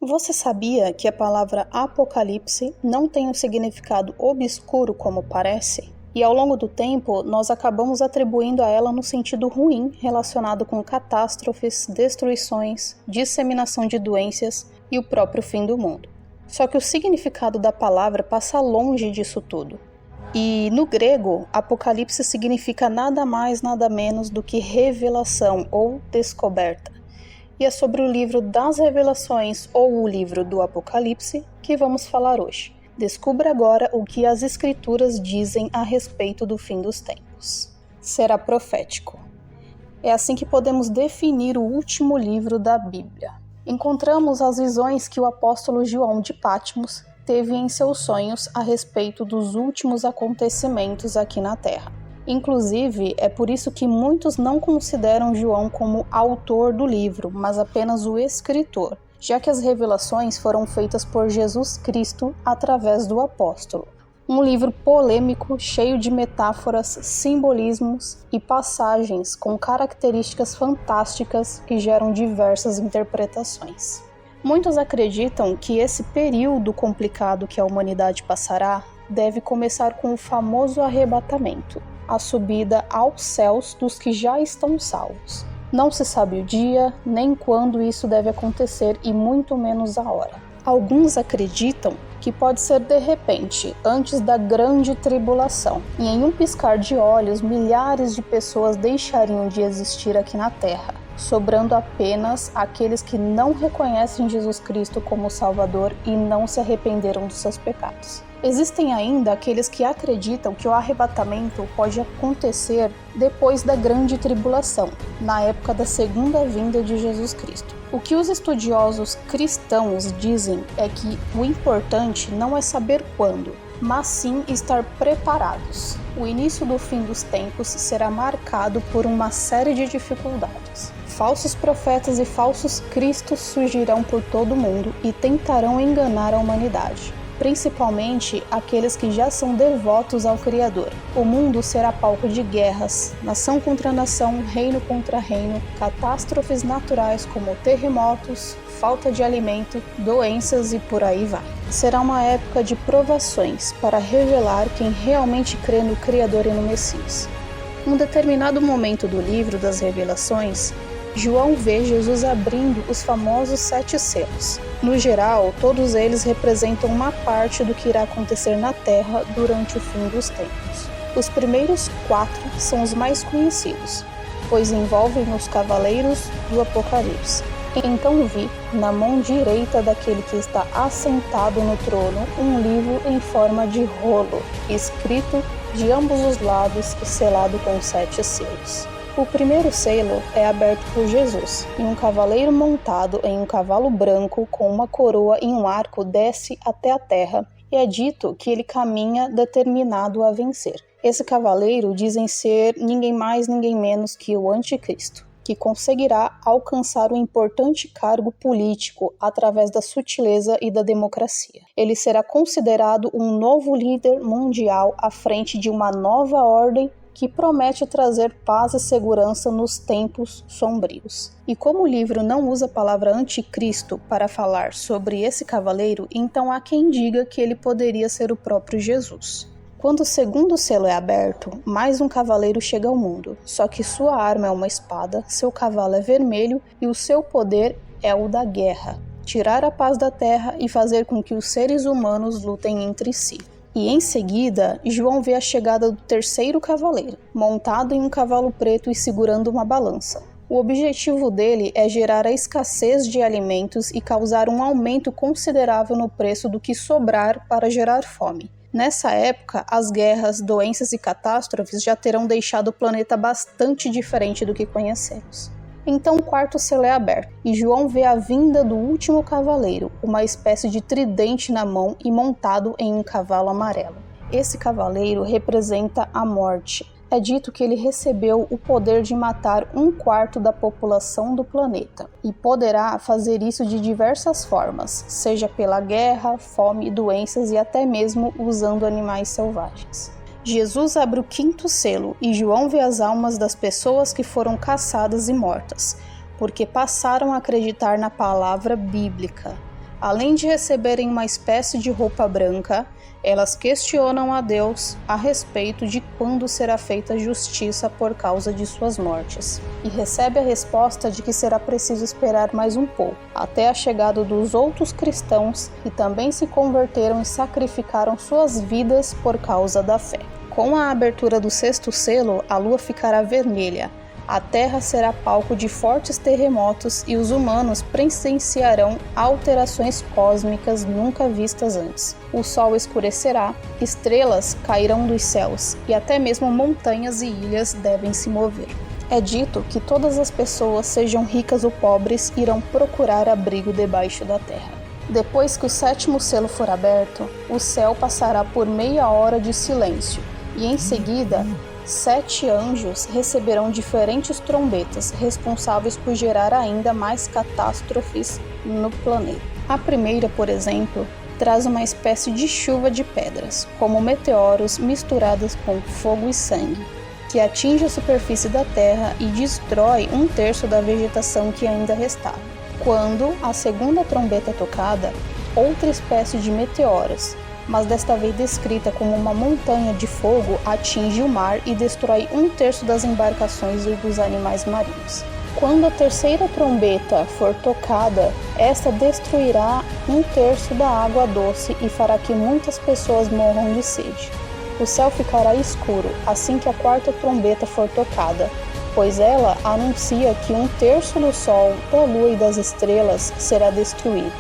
Você sabia que a palavra Apocalipse não tem um significado obscuro como parece? E ao longo do tempo, nós acabamos atribuindo a ela no sentido ruim relacionado com catástrofes, destruições, disseminação de doenças e o próprio fim do mundo. Só que o significado da palavra passa longe disso tudo. E no grego, Apocalipse significa nada mais, nada menos do que revelação ou descoberta. E é sobre o livro das Revelações ou o livro do Apocalipse que vamos falar hoje. Descubra agora o que as Escrituras dizem a respeito do fim dos tempos. Será profético. É assim que podemos definir o último livro da Bíblia. Encontramos as visões que o apóstolo João de Patmos teve em seus sonhos a respeito dos últimos acontecimentos aqui na Terra. Inclusive, é por isso que muitos não consideram João como autor do livro, mas apenas o escritor, já que as revelações foram feitas por Jesus Cristo através do apóstolo. Um livro polêmico, cheio de metáforas, simbolismos e passagens com características fantásticas que geram diversas interpretações. Muitos acreditam que esse período complicado que a humanidade passará deve começar com o famoso arrebatamento, a subida aos céus dos que já estão salvos. Não se sabe o dia, nem quando isso deve acontecer e muito menos a hora. Alguns acreditam que pode ser de repente, antes da grande tribulação, e em um piscar de olhos, milhares de pessoas deixariam de existir aqui na Terra, sobrando apenas aqueles que não reconhecem Jesus Cristo como Salvador e não se arrependeram dos seus pecados. Existem ainda aqueles que acreditam que o arrebatamento pode acontecer depois da grande tribulação, na época da segunda vinda de Jesus Cristo. O que os estudiosos cristãos dizem é que o importante não é saber quando, mas sim estar preparados. O início do fim dos tempos será marcado por uma série de dificuldades. Falsos profetas e falsos cristos surgirão por todo o mundo e tentarão enganar a humanidade, principalmente aqueles que já são devotos ao Criador. O mundo será palco de guerras, nação contra nação, reino contra reino, catástrofes naturais como terremotos, falta de alimento, doenças e por aí vai. Será uma época de provações para revelar quem realmente crê no Criador e no Messias. Em um determinado momento do livro das Revelações, João vê Jesus abrindo os famosos 7 selos. No geral, todos eles representam uma parte do que irá acontecer na Terra durante o fim dos tempos. Os primeiros 4 são os mais conhecidos, pois envolvem os cavaleiros do Apocalipse. Então vi, na mão direita daquele que está assentado no trono, um livro em forma de rolo, escrito de ambos os lados e selado com 7 selos. O primeiro selo é aberto por Jesus, e um cavaleiro montado em um cavalo branco com uma coroa e um arco desce até a terra, e é dito que ele caminha determinado a vencer. Esse cavaleiro dizem ser ninguém mais, ninguém menos que o Anticristo, que conseguirá alcançar um importante cargo político através da sutileza e da democracia. Ele será considerado um novo líder mundial à frente de uma nova ordem que promete trazer paz e segurança nos tempos sombrios. E como o livro não usa a palavra anticristo para falar sobre esse cavaleiro, então há quem diga que ele poderia ser o próprio Jesus. Quando o segundo selo é aberto, mais um cavaleiro chega ao mundo, só que sua arma é uma espada, seu cavalo é vermelho e o seu poder é o da guerra, tirar a paz da terra e fazer com que os seres humanos lutem entre si. E em seguida, João vê a chegada do terceiro cavaleiro, montado em um cavalo preto e segurando uma balança. O objetivo dele é gerar a escassez de alimentos e causar um aumento considerável no preço do que sobrar para gerar fome. Nessa época, as guerras, doenças e catástrofes já terão deixado o planeta bastante diferente do que conhecemos. Então o quarto selo é aberto, e João vê a vinda do último cavaleiro, uma espécie de tridente na mão e montado em um cavalo amarelo. Esse cavaleiro representa a morte. É dito que ele recebeu o poder de matar 1/4 da população do planeta, e poderá fazer isso de diversas formas, seja pela guerra, fome, doenças e até mesmo usando animais selvagens. Jesus abre o 5º selo e João vê as almas das pessoas que foram caçadas e mortas, porque passaram a acreditar na palavra bíblica. Além de receberem uma espécie de roupa branca, elas questionam a Deus a respeito de quando será feita justiça por causa de suas mortes, e recebe a resposta de que será preciso esperar mais um pouco, até a chegada dos outros cristãos que também se converteram e sacrificaram suas vidas por causa da fé. Com a abertura do sexto selo, a lua ficará vermelha, a terra será palco de fortes terremotos e os humanos presenciarão alterações cósmicas nunca vistas antes. O sol escurecerá, estrelas cairão dos céus e até mesmo montanhas e ilhas devem se mover. É dito que todas as pessoas, sejam ricas ou pobres, irão procurar abrigo debaixo da terra. Depois que o sétimo selo for aberto, o céu passará por meia hora de silêncio e em seguida 7 anjos receberão diferentes trombetas, responsáveis por gerar ainda mais catástrofes no planeta. A primeira, por exemplo, traz uma espécie de chuva de pedras, como meteoros misturadas com fogo e sangue, que atinge a superfície da Terra e destrói 1/3 da vegetação que ainda restava. Quando a segunda trombeta é tocada, outra espécie de meteoros, mas desta vez descrita como uma montanha de fogo, atinge o mar e destrói 1/3 das embarcações e dos animais marinhos. Quando a terceira trombeta for tocada, esta destruirá 1/3 da água doce e fará que muitas pessoas morram de sede. O céu ficará escuro assim que a quarta trombeta for tocada, pois ela anuncia que 1/3 do sol, da lua e das estrelas será destruído.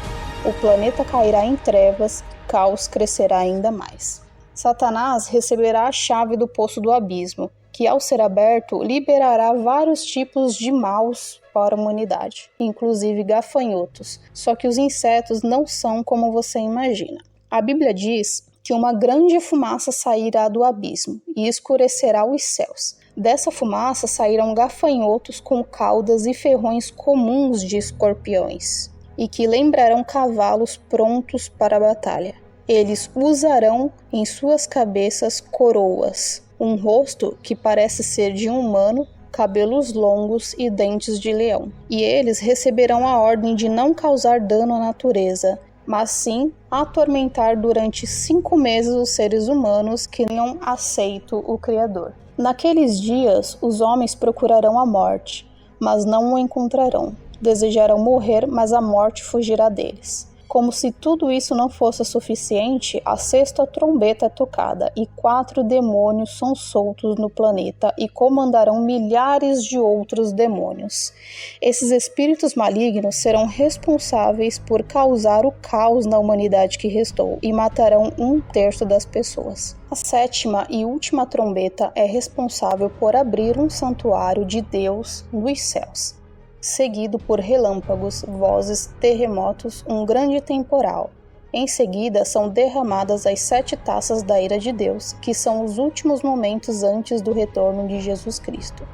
O planeta cairá em trevas, caos crescerá ainda mais. Satanás receberá a chave do poço do abismo, que ao ser aberto liberará vários tipos de maus para a humanidade, inclusive gafanhotos, só que os insetos não são como você imagina. A Bíblia diz que uma grande fumaça sairá do abismo e escurecerá os céus. Dessa fumaça sairão gafanhotos com caudas e ferrões comuns de escorpiões, e que lembrarão cavalos prontos para a batalha. Eles usarão em suas cabeças coroas, um rosto que parece ser de um humano, cabelos longos e dentes de leão. E eles receberão a ordem de não causar dano à natureza, mas sim atormentar durante 5 meses os seres humanos que não aceitam o Criador. Naqueles dias, os homens procurarão a morte, mas não o encontrarão. Desejarão morrer, mas a morte fugirá deles. Como se tudo isso não fosse suficiente, a sexta trombeta é tocada e 4 demônios são soltos no planeta e comandarão milhares de outros demônios. Esses espíritos malignos serão responsáveis por causar o caos na humanidade que restou e matarão 1/3 das pessoas. A sétima e última trombeta é responsável por abrir um santuário de Deus nos céus, seguido por relâmpagos, vozes, terremotos, um grande temporal. Em seguida, são derramadas as 7 taças da ira de Deus, que são os últimos momentos antes do retorno de Jesus Cristo.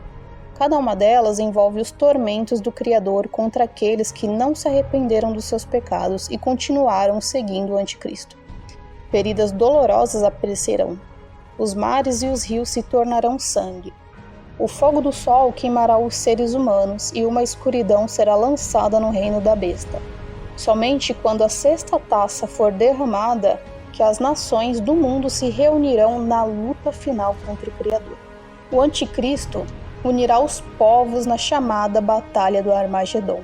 Cada uma delas envolve os tormentos do Criador contra aqueles que não se arrependeram dos seus pecados e continuaram seguindo o Anticristo. Feridas dolorosas aparecerão. Os mares e os rios se tornarão sangue. O fogo do sol queimará os seres humanos e uma escuridão será lançada no reino da besta. Somente quando a sexta taça for derramada, que as nações do mundo se reunirão na luta final contra o Criador. O Anticristo unirá os povos na chamada Batalha do Armagedon.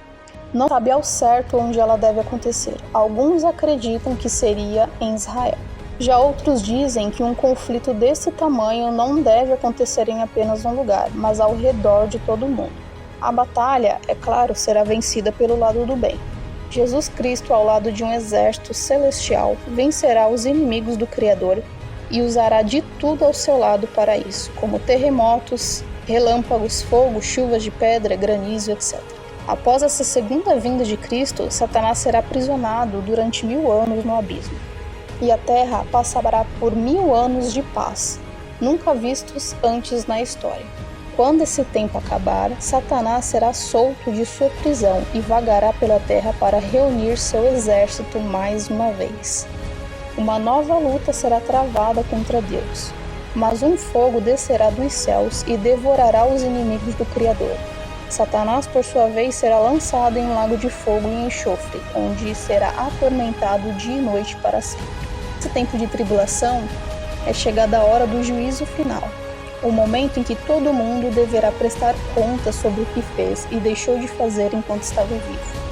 Não sabe ao certo onde ela deve acontecer. Alguns acreditam que seria em Israel. Já outros dizem que um conflito desse tamanho não deve acontecer em apenas um lugar, mas ao redor de todo o mundo. A batalha, é claro, será vencida pelo lado do bem. Jesus Cristo, ao lado de um exército celestial, vencerá os inimigos do Criador e usará de tudo ao seu lado para isso, como terremotos, relâmpagos, fogo, chuvas de pedra, granizo, etc. Após essa segunda vinda de Cristo, Satanás será aprisionado durante 1000 anos no abismo. E a terra passará por 1000 anos de paz, nunca vistos antes na história. Quando esse tempo acabar, Satanás será solto de sua prisão e vagará pela terra para reunir seu exército mais uma vez. Uma nova luta será travada contra Deus, mas um fogo descerá dos céus e devorará os inimigos do Criador. Satanás, por sua vez, será lançado em um lago de fogo e enxofre, onde será atormentado dia e noite para sempre. Esse tempo de tribulação é chegada a hora do juízo final, o momento em que todo mundo deverá prestar contas sobre o que fez e deixou de fazer enquanto estava vivo.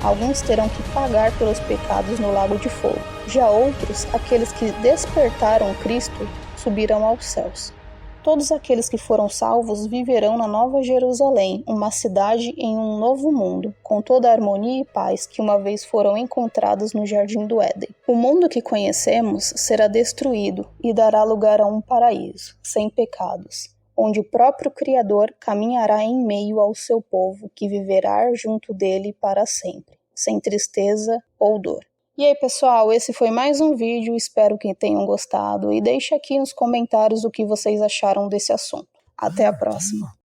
Alguns terão que pagar pelos pecados no lago de fogo. Já outros, aqueles que despertaram Cristo, subirão aos céus. Todos aqueles que foram salvos viverão na Nova Jerusalém, uma cidade em um novo mundo, com toda a harmonia e paz que uma vez foram encontrados no Jardim do Éden. O mundo que conhecemos será destruído e dará lugar a um paraíso, sem pecados, onde o próprio Criador caminhará em meio ao seu povo, que viverá junto dele para sempre, sem tristeza ou dor. E aí, pessoal, esse foi mais um vídeo, espero que tenham gostado e deixe aqui nos comentários o que vocês acharam desse assunto. Até a próxima!